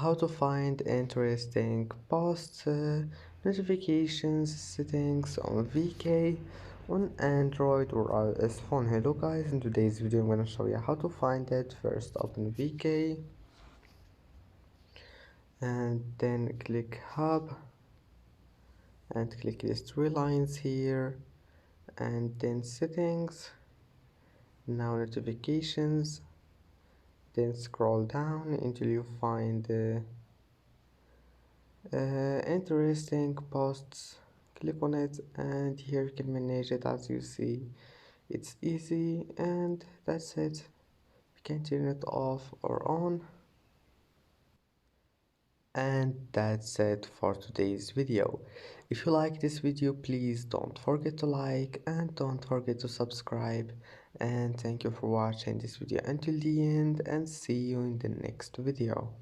how to find interesting posts, notifications settings on VK on Android or iOS phone. Hello guys, in today's video I'm going to show you how to find it. First open VK and then click Hub and click these three lines here and then settings, now notifications, then scroll down until you find interesting posts. Click on it and here you can manage it. As you see, it's easy and that's it. You can turn it off or on. And that's it for today's video. If you like this video, please don't forget to like and don't forget to subscribe, and thank you for watching this video until the end, and see you in the next video.